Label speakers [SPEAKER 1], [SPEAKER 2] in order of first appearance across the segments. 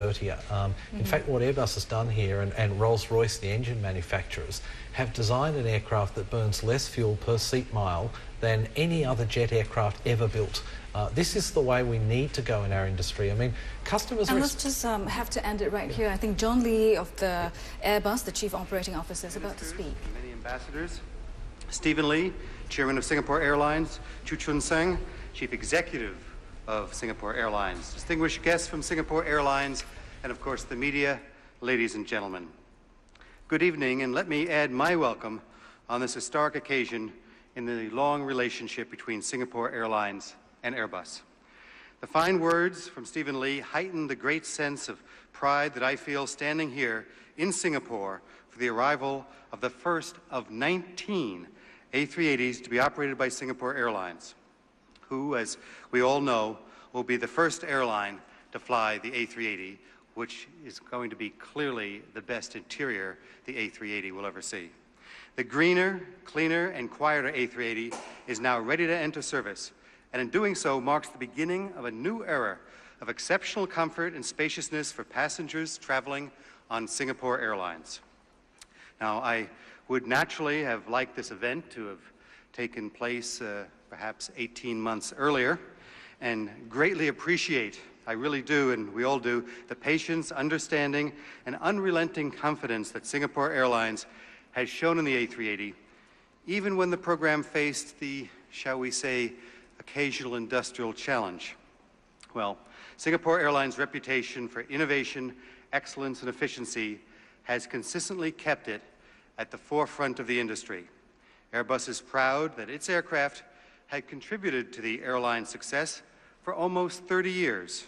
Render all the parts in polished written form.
[SPEAKER 1] dirtier. In fact, what Airbus has done here, and Rolls-Royce, the engine manufacturers, have designed an aircraft that burns less fuel per seat mile than any other jet aircraft ever built. This is the way we need to go in our industry. I mean, customers...
[SPEAKER 2] And let's just have to end it right here. I think John Lee of the Airbus, the Chief Operating Officer, is about to speak.
[SPEAKER 3] Many ambassadors. Stephen Lee, Chairman of Singapore Airlines. Chu Chun Seng, Chief Executive of Singapore Airlines. Distinguished guests from Singapore Airlines, and of course the media, ladies and gentlemen. Good evening, and let me add my welcome on this historic occasion in the long relationship between Singapore Airlines and Airbus. The fine words from Stephen Lee heighten the great sense of pride that I feel standing here in Singapore for the arrival of the first of 19 A380s to be operated by Singapore Airlines, who, as we all know, will be the first airline to fly the A380, which is going to be clearly the best interior the A380 will ever see. The greener, cleaner, and quieter A380 is now ready to enter service, and in doing so marks the beginning of a new era of exceptional comfort and spaciousness for passengers traveling on Singapore Airlines. Now, I would naturally have liked this event to have taken place perhaps 18 months earlier, and greatly appreciate, I really do, and we all do, the patience, understanding, and unrelenting confidence that Singapore Airlines has shown in the A380, even when the program faced the, shall we say, occasional industrial challenge. Well, Singapore Airlines' reputation for innovation, excellence, and efficiency has consistently kept it at the forefront of the industry. Airbus is proud that its aircraft had contributed to the airline's success for almost 30 years,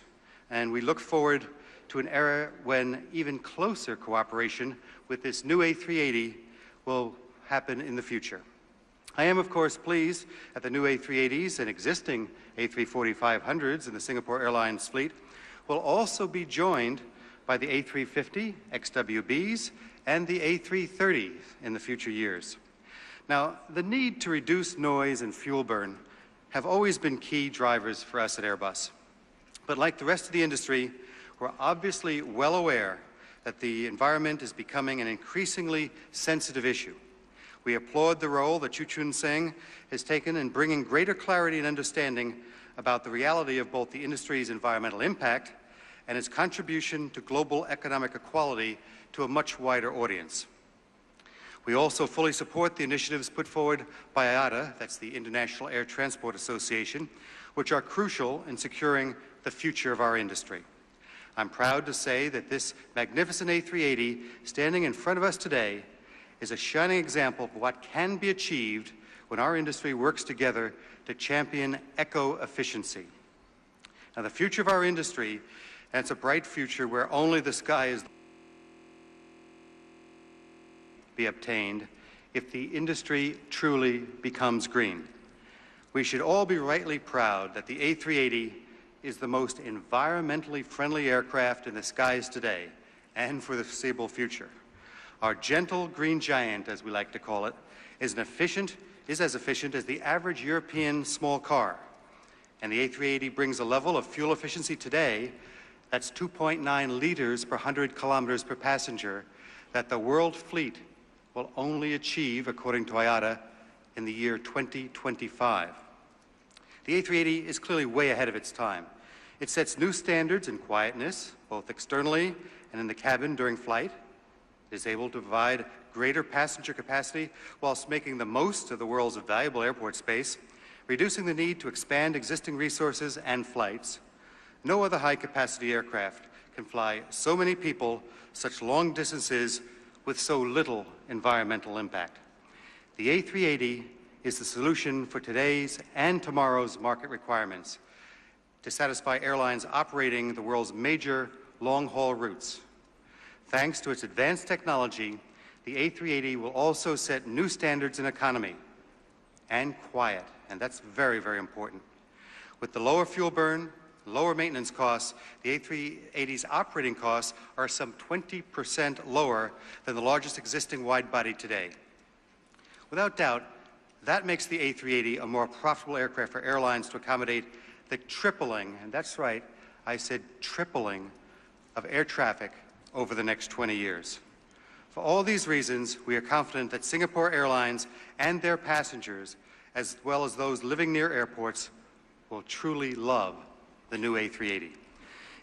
[SPEAKER 3] and we look forward to an era when even closer cooperation with this new A380 will happen in the future. I am, of course, pleased that the new A380s and existing A340-500s in the Singapore Airlines fleet will also be joined by the A350 XWBs and the A330 in the future years. Now, the need to reduce noise and fuel burn have always been key drivers for us at Airbus. But like the rest of the industry, we're obviously well aware that the environment is becoming an increasingly sensitive issue. We applaud the role that Chu Chun Seng has taken in bringing greater clarity and understanding about the reality of both the industry's environmental impact and its contribution to global economic equality to a much wider audience. We also fully support the initiatives put forward by IATA, that's the International Air Transport Association, which are crucial in securing the future of our industry. I'm proud to say that this magnificent A380 standing in front of us today is a shining example of what can be achieved when our industry works together to champion eco-efficiency. Now, the future of our industry, and it's a bright future where only the sky is be obtained if the industry truly becomes green. We should all be rightly proud that the A380 is the most environmentally friendly aircraft in the skies today and for the foreseeable future. Our gentle green giant, as we like to call it, is as efficient as the average European small car. And the A380 brings a level of fuel efficiency today that's 2.9 liters per 100 kilometers per passenger that the world fleet will only achieve, according to IATA, in the year 2025. The A380 is clearly way ahead of its time. It sets new standards in quietness, both externally and in the cabin during flight. It is able to provide greater passenger capacity whilst making the most of the world's valuable airport space, reducing the need to expand existing resources and flights. No other high-capacity aircraft can fly so many people such long distances with so little environmental impact. The A380 is the solution for today's and tomorrow's market requirements to satisfy airlines operating the world's major long-haul routes. Thanks to its advanced technology, the A380 will also set new standards in economy and quiet, and that's very, very important. With the lower fuel burn, lower maintenance costs, the A380's operating costs are some 20% lower than the largest existing wide-body today. Without doubt, that makes the A380 a more profitable aircraft for airlines to accommodate the tripling, and that's right, I said tripling, of air traffic over the next 20 years. For all these reasons, we are confident that Singapore Airlines and their passengers, as well as those living near airports, will truly love the new A380.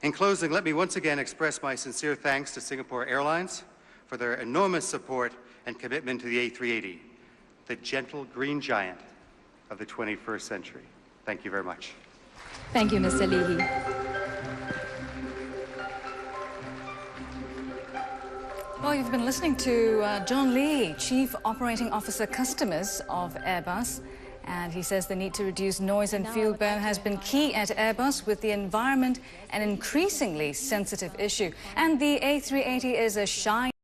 [SPEAKER 3] In closing, let me once again express my sincere thanks to Singapore Airlines for their enormous support and commitment to the A380, the gentle green giant of the 21st century. Thank you very much.
[SPEAKER 2] Thank you, Mr. Leahy. Well, you've been listening to John Lee, Chief Operating Officer Customers of Airbus. And he says the need to reduce noise and fuel burn has been key at Airbus, with the environment an increasingly sensitive issue. And the A380 is a shine.